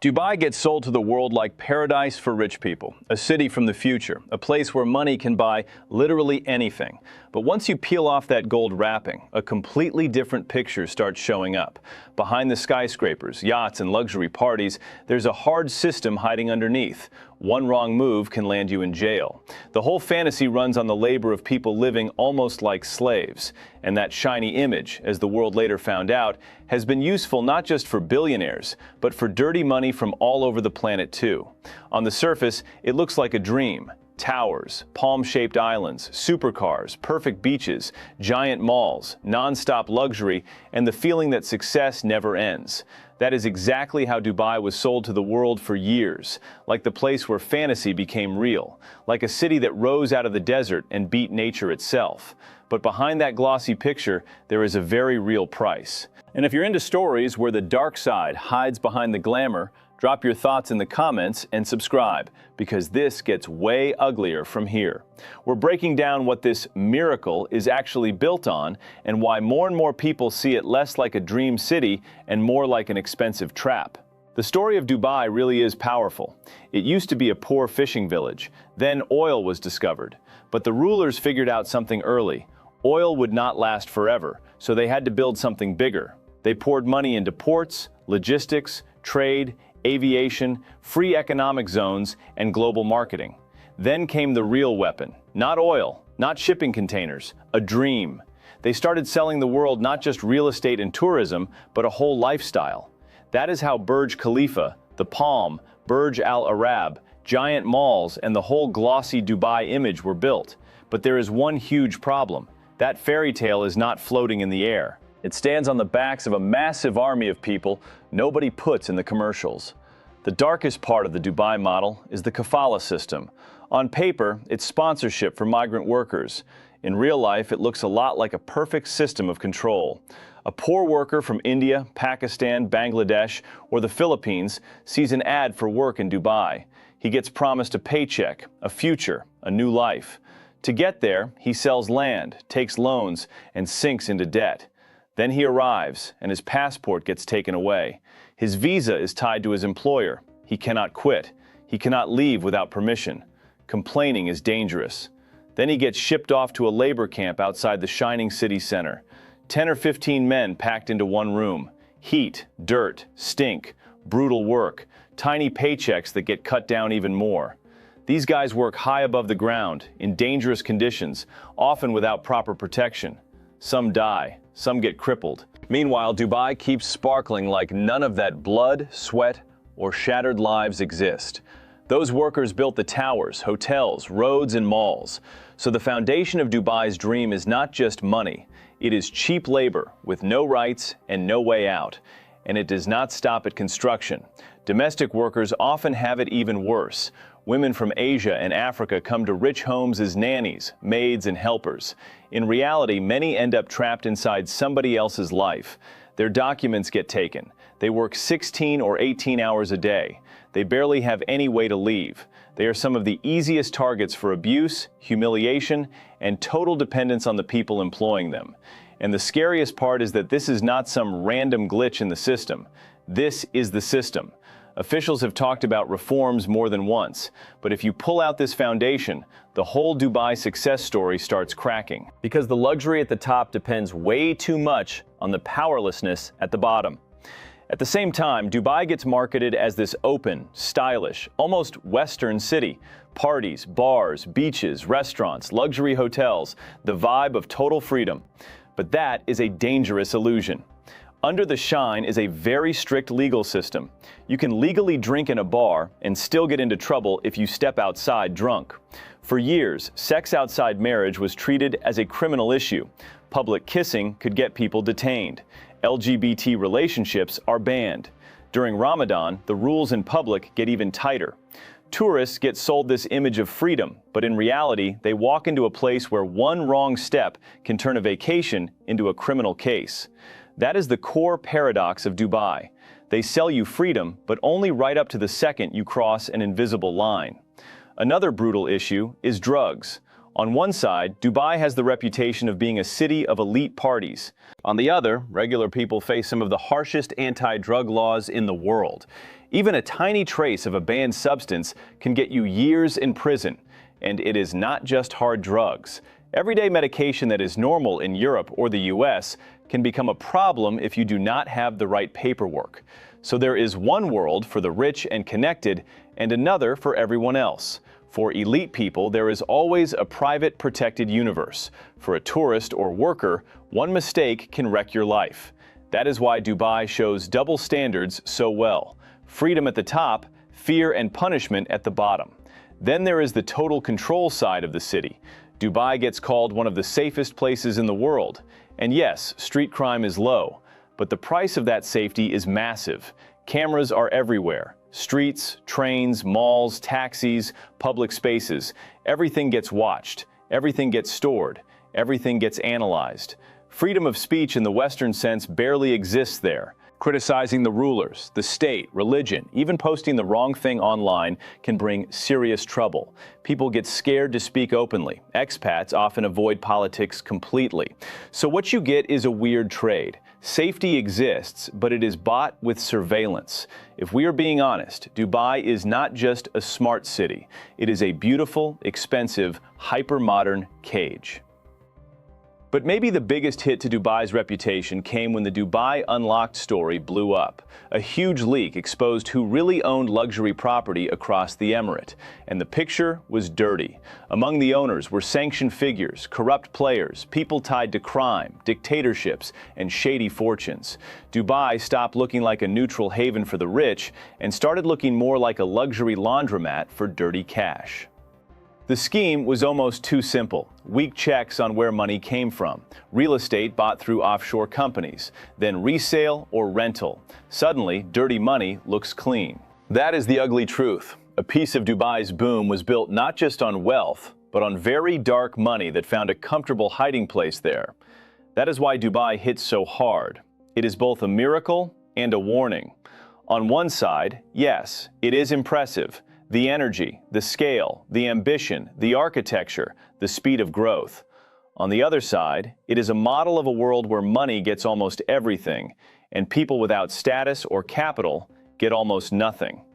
Dubai gets sold to the world like paradise for rich people, a city from the future, a place where money can buy literally anything. But once you peel off that gold wrapping, a completely different picture starts showing up. Behind the skyscrapers, yachts, and luxury parties, there's a hard system hiding underneath. One wrong move can land you in jail. The whole fantasy runs on the labor of people living almost like slaves. And that shiny image, as the world later found out, has been useful not just for billionaires, but for dirty money from all over the planet too. On the surface, it looks like a dream. Towers, palm-shaped islands, supercars, perfect beaches, giant malls, non-stop luxury, and the feeling that success never ends. That is exactly how Dubai was sold to the world for years, like the place where fantasy became real, like a city that rose out of the desert and beat nature itself. But behind that glossy picture, there is a very real price. And if you're into stories where the dark side hides behind the glamour, drop your thoughts in the comments and subscribe, because this gets way uglier from here. We're breaking down what this miracle is actually built on and why more and more people see it less like a dream city and more like an expensive trap. The story of Dubai really is powerful. It used to be a poor fishing village. Then oil was discovered. But the rulers figured out something early. Oil would not last forever, so they had to build something bigger. They poured money into ports, logistics, trade, aviation, free economic zones, and global marketing. Then came the real weapon. Not oil, not shipping containers, a dream. They started selling the world not just real estate and tourism, but a whole lifestyle. That is how Burj-Khalifa, the Palm, Burj Al Arab, giant malls, and the whole glossy Dubai image were built. But there is one huge problem. That fairy tale is not floating in the air. It stands on the backs of a massive army of people nobody puts in the commercials. The darkest part of the Dubai model is the Kafala system. On paper, it's sponsorship for migrant workers. In real life, it looks a lot like a perfect system of control. A poor worker from India, Pakistan, Bangladesh, or the Philippines sees an ad for work in Dubai. He gets promised a paycheck, a future, a new life. To get there, he sells land, takes loans, and sinks into debt. Then he arrives, and his passport gets taken away. His visa is tied to his employer. He cannot quit. He cannot leave without permission. Complaining is dangerous. Then he gets shipped off to a labor camp outside the shining city center. 10 or 15 men packed into one room. Heat, dirt, stink, brutal work, tiny paychecks that get cut down even more. These guys work high above the ground, in dangerous conditions, often without proper protection. Some die. Some get crippled. Meanwhile, Dubai keeps sparkling like none of that blood, sweat, or shattered lives exist. Those workers built the towers, hotels, roads, and malls. So the foundation of Dubai's dream is not just money. It is cheap labor with no rights and no way out. And it does not stop at construction. Domestic workers often have it even worse. Women from Asia and Africa come to rich homes as nannies, maids, and helpers. In reality, many end up trapped inside somebody else's life. Their documents get taken. They work 16 or 18 hours a day. They barely have any way to leave. They are some of the easiest targets for abuse, humiliation, and total dependence on the people employing them. And the scariest part is that this is not some random glitch in the system. This is the system. Officials have talked about reforms more than once, but if you pull out this foundation, the whole Dubai success story starts cracking. Because the luxury at the top depends way too much on the powerlessness at the bottom. At the same time, Dubai gets marketed as this open, stylish, almost Western city. Parties, bars, beaches, restaurants, luxury hotels, the vibe of total freedom. But that is a dangerous illusion. Under the shine is a very strict legal system. You can legally drink in a bar and still get into trouble if you step outside drunk. For years, sex outside marriage was treated as a criminal issue. Public kissing could get people detained. LGBT relationships are banned. During Ramadan, the rules in public get even tighter. Tourists get sold this image of freedom, but in reality, they walk into a place where one wrong step can turn a vacation into a criminal case. That is the core paradox of Dubai. They sell you freedom, but only right up to the second you cross an invisible line. Another brutal issue is drugs. On one side, Dubai has the reputation of being a city of elite parties. On the other, regular people face some of the harshest anti-drug laws in the world. Even a tiny trace of a banned substance can get you years in prison. And it is not just hard drugs. Everyday medication that is normal in Europe or the US can become a problem if you do not have the right paperwork. So there is one world for the rich and connected and another for everyone else. For elite people, there is always a private protected universe. For a tourist or worker, one mistake can wreck your life. That is why Dubai shows double standards so well. Freedom at the top, fear and punishment at the bottom. Then there is the total control side of the city. Dubai gets called one of the safest places in the world. And yes, street crime is low, but the price of that safety is massive. Cameras are everywhere. Streets, trains, malls, taxis, public spaces. Everything gets watched. Everything gets stored. Everything gets analyzed. Freedom of speech in the Western sense barely exists there. Criticizing the rulers, the state, religion, even posting the wrong thing online can bring serious trouble. People get scared to speak openly. Expats often avoid politics completely. So what you get is a weird trade. Safety exists, but it is bought with surveillance. If we are being honest, Dubai is not just a smart city. It is a beautiful, expensive, hyper-modern cage. But maybe the biggest hit to Dubai's reputation came when the Dubai Unlocked story blew up. A huge leak exposed who really owned luxury property across the emirate. And the picture was dirty. Among the owners were sanctioned figures, corrupt players, people tied to crime, dictatorships, and shady fortunes. Dubai stopped looking like a neutral haven for the rich and started looking more like a luxury laundromat for dirty cash. The scheme was almost too simple. Weak checks on where money came from. Real estate bought through offshore companies. Then resale or rental. Suddenly, dirty money looks clean. That is the ugly truth. A piece of Dubai's boom was built not just on wealth, but on very dark money that found a comfortable hiding place there. That is why Dubai hits so hard. It is both a miracle and a warning. On one side, yes, it is impressive. The energy, the scale, the ambition, the architecture, the speed of growth. On the other side, it is a model of a world where money gets almost everything, and people without status or capital get almost nothing.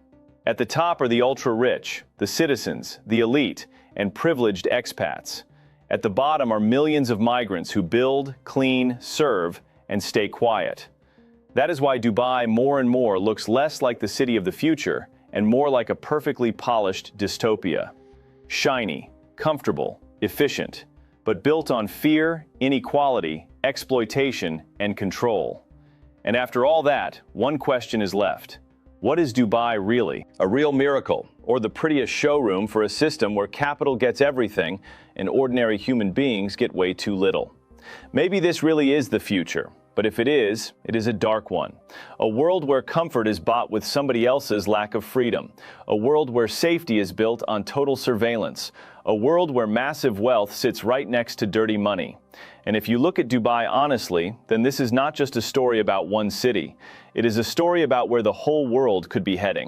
At the top are the ultra-rich, the citizens, the elite, and privileged expats. At the bottom are millions of migrants who build, clean, serve, and stay quiet. That is why Dubai more and more looks less like the city of the future and more like a perfectly polished dystopia. Shiny, comfortable, efficient, but built on fear, inequality, exploitation, and control. And after all that, one question is left. What is Dubai really? A real miracle, or the prettiest showroom for a system where capital gets everything and ordinary human beings get way too little? Maybe this really is the future. But if it is a dark one. A world where comfort is bought with somebody else's lack of freedom. A world where safety is built on total surveillance. A world where massive wealth sits right next to dirty money. And if you look at Dubai honestly, then this is not just a story about one city. It is a story about where the whole world could be heading.